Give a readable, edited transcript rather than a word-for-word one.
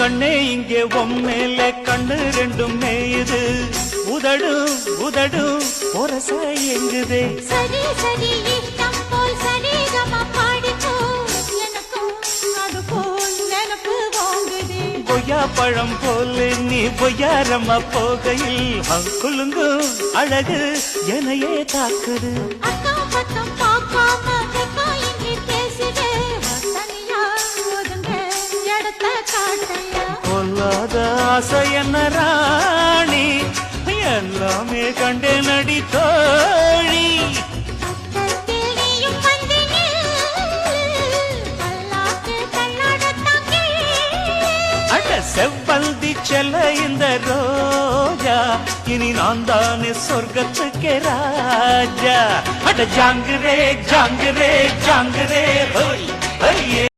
கண்ணே இங்கே உம்மேல கண்ணு ரெண்டும் மேயுது உதடும் உதடும் ஒரச எங்குதே சரி சரி இஷ்டம் போல் சரிகம பாடிக்கோ எனக்கும் அது போல் நினப்பு வாங்குதே பொய்யா பழம் போல நீ பொய்யாரம்மா போகையில் குலுங்கும் அழகு எனையே தாக்குது அக்கம் பக்கம் பார்க்காம வெக்கம் இன்றி பேசுதே தனியா ஒதுங்க இடத்த காட்டையா கொல்லாத ஆசை என்ன ராணி எல்லாமே கண்டே நடி தோழி பக்கத்தில் நீயும் வந்து பல்லாக்கு கண்ணாடத்தான் அட செவ்வந்தி செல்ல இந்த ரோஜா இனி நான் தானே சொர்க்கத்துக்கே ராஜா அட ஜாங்குரே ஜாங்குரே ஜாங்குரே ஹோய் ஹோய்